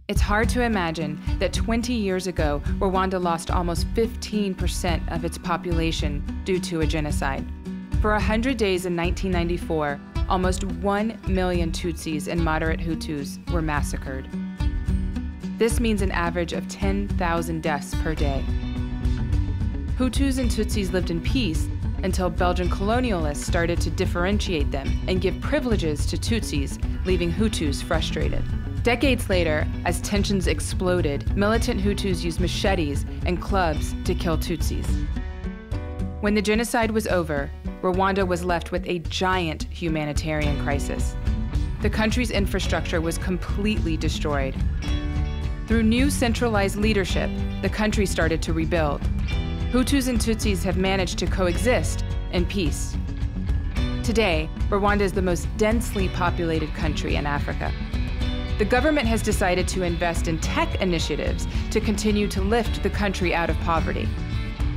It's hard to imagine that 20 years ago, Rwanda lost almost 15% of its population due to a genocide. For 100 days in 1994, almost 1 million Tutsis and moderate Hutus were massacred. This means an average of 10,000 deaths per day. Hutus and Tutsis lived in peace until Belgian colonialists started to differentiate them and give privileges to Tutsis, leaving Hutus frustrated. Decades later, as tensions exploded, militant Hutus used machetes and clubs to kill Tutsis. When the genocide was over, Rwanda was left with a giant humanitarian crisis. The country's infrastructure was completely destroyed. Through new centralized leadership, the country started to rebuild. Hutus and Tutsis have managed to coexist in peace. Today, Rwanda is the most densely populated country in Africa. The government has decided to invest in tech initiatives to continue to lift the country out of poverty.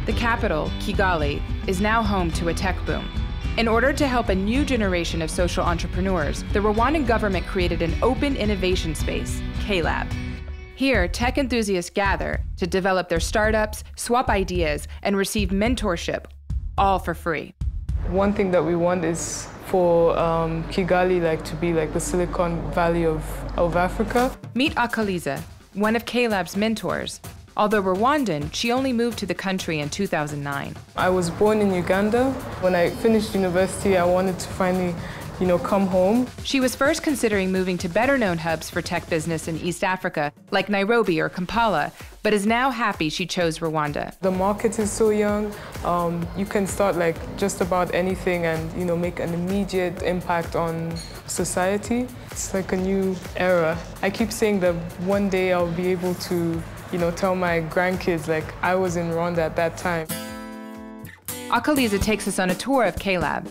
The capital, Kigali, is now home to a tech boom. In order to help a new generation of social entrepreneurs, the Rwandan government created an open innovation space, K-Lab. Here, tech enthusiasts gather to develop their startups, swap ideas, and receive mentorship, all for free. One thing that we want is for Kigali to be like the Silicon Valley of Africa. Meet Aphrodice, one of K-Lab's mentors. Although Rwandan, she only moved to the country in 2009. I was born in Uganda. When I finished university, I wanted to finally come home. She was first considering moving to better-known hubs for tech business in East Africa, like Nairobi or Kampala, but is now happy she chose Rwanda. The market is so young. You can start just about anything and make an immediate impact on society. It's like a new era. I keep saying that one day I'll be able to tell my grandkids I was in Rwanda at that time. Aphrodice takes us on a tour of K-Lab.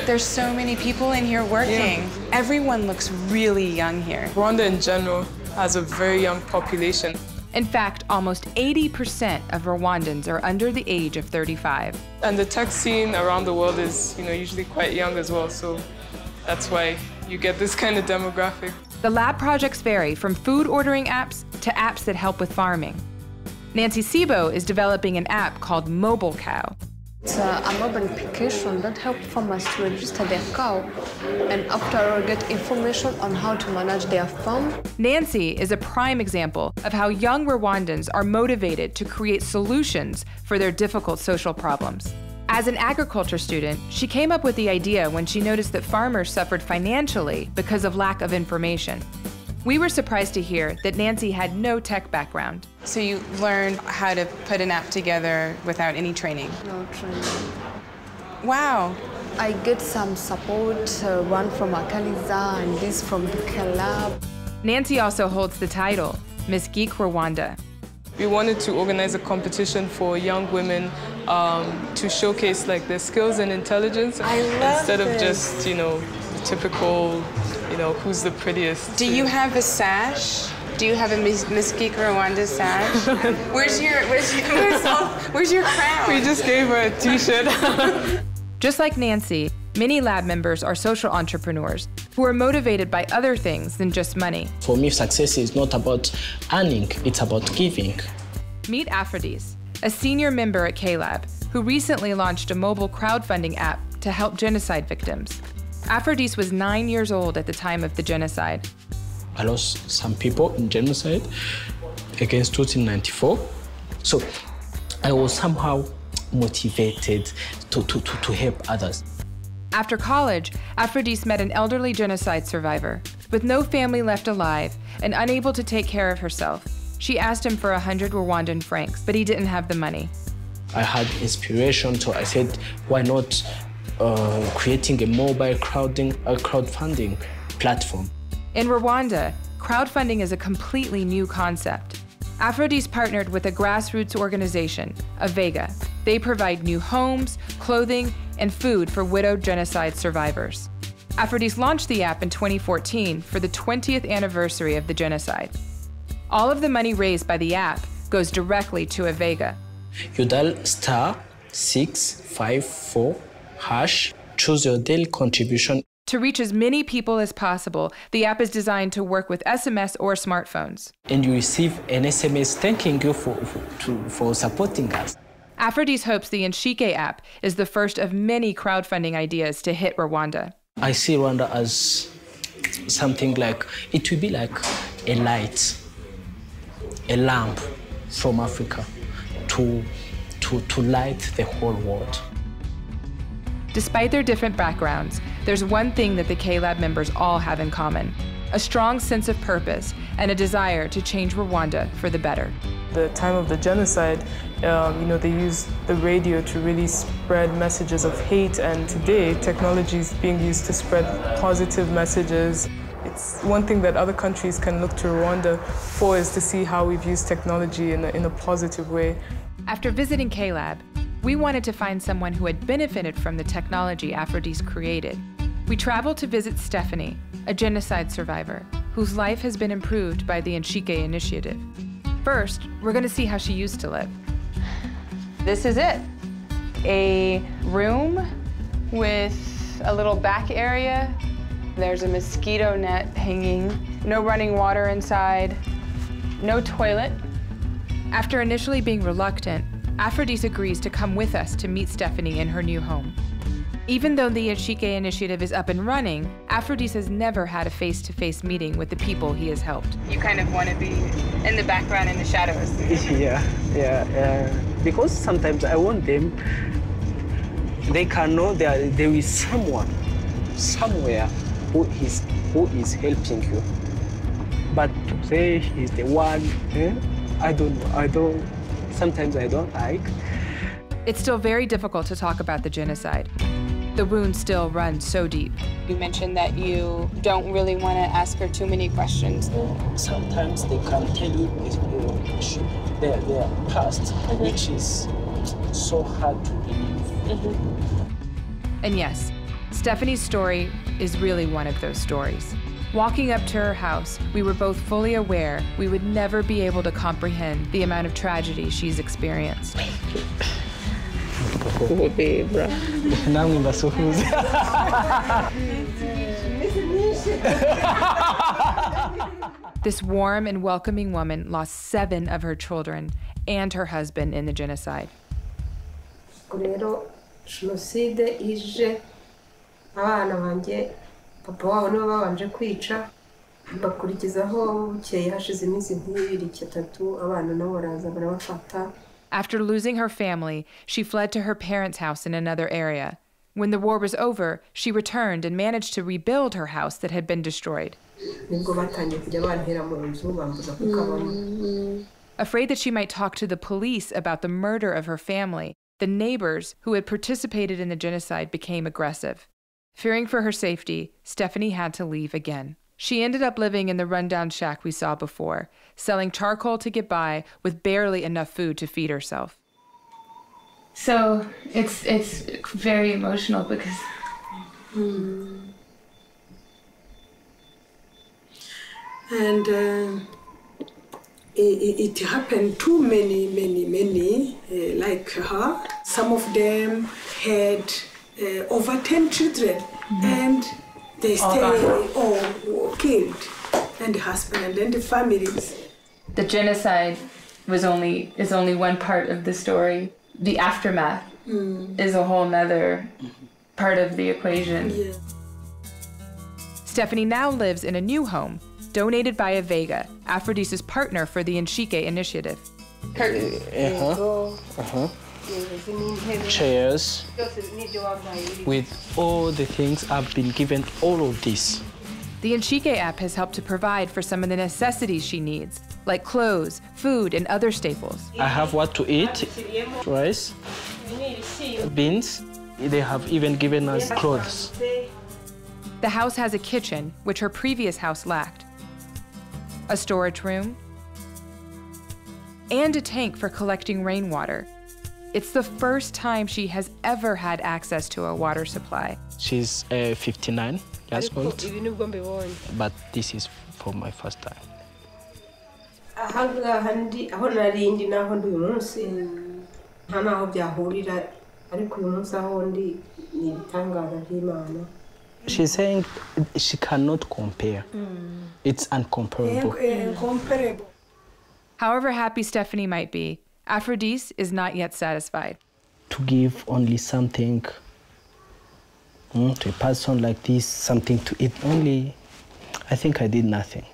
There's so many people in here working. Yeah. Everyone looks really young here. Rwanda in general has a very young population. In fact, almost 80% of Rwandans are under the age of 35. And the tech scene around the world is usually quite young as well, so that's why you get this kind of demographic. The lab projects vary from food ordering apps to apps that help with farming. Nancy Sibo is developing an app called Mobile Cow. It's a mobile application that helps farmers to register their cow and after get information on how to manage their farm. Nancy is a prime example of how young Rwandans are motivated to create solutions for their difficult social problems. As an agriculture student, she came up with the idea when she noticed that farmers suffered financially because of lack of information. We were surprised to hear that Nancy had no tech background. So you learned how to put an app together without any training? No training. Wow. I get some support, one from Aphrodice and this from the K-Lab. Nancy also holds the title, Miss Geek Rwanda. We wanted to organize a competition for young women to showcase their skills and intelligence instead of just, the typical, who's the prettiest. Do you have a sash? Do you have a Miss Geek Rwanda sash? Where's your crown? We just gave her a t-shirt. Just like Nancy, many lab members are social entrepreneurs who are motivated by other things than just money. For me, success is not about earning, it's about giving. Meet Aphrodice, a senior member at K-Lab, who recently launched a mobile crowdfunding app to help genocide victims. Aphrodice was 9 years old at the time of the genocide. I lost some people in genocide against Tutsi in 1994. So I was somehow motivated to help others. After college, Aphrodice met an elderly genocide survivor. With no family left alive and unable to take care of herself, she asked him for 100 Rwandan francs, but he didn't have the money. I had inspiration, so I said, why not creating a mobile crowdfunding platform. In Rwanda, crowdfunding is a completely new concept. Aphrodice partnered with a grassroots organization, Avega. They provide new homes, clothing, and food for widowed genocide survivors. Aphrodice launched the app in 2014 for the 20th anniversary of the genocide. All of the money raised by the app goes directly to Avega. You dial *654#, choose your daily contribution. To reach as many people as possible, the app is designed to work with SMS or smartphones. And you receive an SMS thanking you for supporting us. Aphrodice hopes the Incike app is the first of many crowdfunding ideas to hit Rwanda. I see Rwanda as something like, it will be like a light, a lamp from Africa to light the whole world. Despite their different backgrounds, there's one thing that the K-Lab members all have in common: a strong sense of purpose and a desire to change Rwanda for the better. The time of the genocide, they used the radio to really spread messages of hate, and today technology is being used to spread positive messages. It's one thing that other countries can look to Rwanda for, is to see how we've used technology in a positive way. After visiting K-Lab, we wanted to find someone who had benefited from the technology Aphrodice created. We traveled to visit Stephanie, a genocide survivor, whose life has been improved by the Incike initiative. First, we're going to see how she used to live. This is it. A room with a little back area. There's a mosquito net hanging, no running water inside, no toilet. After initially being reluctant, Aphrodice agrees to come with us to meet Stephanie in her new home. Even though the Incike initiative is up and running, Aphrodice has never had a face-to-face meeting with the people he has helped. You kind of want to be in the background in the shadows. Yeah. Because sometimes I want them, they can know there is someone, somewhere, who is helping you. But to say he's the one, sometimes I don't like. It's still very difficult to talk about the genocide. The wound still runs so deep. You mentioned that you don't really want to ask her too many questions. Sometimes they can tell you their past, which is so hard to believe. And yes, Stephanie's story is really one of those stories. Walking up to her house, we were both fully aware we would never be able to comprehend the amount of tragedy she's experienced. This warm and welcoming woman lost 7 of her children and her husband in the genocide. Papa wabo nibo babanje kwica, bakurikizaho bukeye hashize iminsi nk'ibiri itatu abana nabo baraza barabafata. After losing her family, she fled to her parents' house in another area. When the war was over, she returned and managed to rebuild her house that had been destroyed. Afraid that she might talk to the police about the murder of her family, the neighbors who had participated in the genocide became aggressive. Fearing for her safety, Stephanie had to leave again. She ended up living in the rundown shack we saw before, selling charcoal to get by with barely enough food to feed herself. So it's very emotional because... And it happened to many like her. Some of them had over 10 children, and they stay all killed, and the husband and the families. The genocide is only one part of the story. The aftermath is a whole nother part of the equation. Yeah. Stephanie now lives in a new home, donated by Avega, Aphrodice's partner for the Incike initiative. Chairs, with all the things I've been given, all of this. The Incike app has helped to provide for some of the necessities she needs, like clothes, food, and other staples. I have what to eat, rice, beans. They have even given us clothes. The house has a kitchen, which her previous house lacked, a storage room, and a tank for collecting rainwater. It's the first time she has ever had access to a water supply. She's 59 years old, but this is for my first time. She's saying she cannot compare. It's incomparable. Incomparable. However happy Stephanie might be, Aphrodice is not yet satisfied. To give only something to a person like this, something to eat only, I think I did nothing.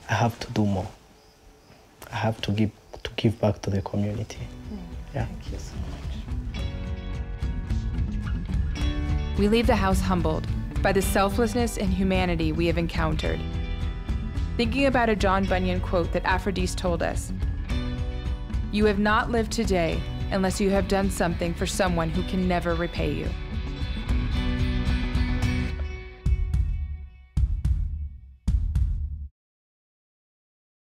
I have to do more. I have to give back to the community. Yeah. Thank you so much. We leave the house humbled by the selflessness and humanity we have encountered. Thinking about a John Bunyan quote that Aphrodice told us, "You have not lived today unless you have done something for someone who can never repay you."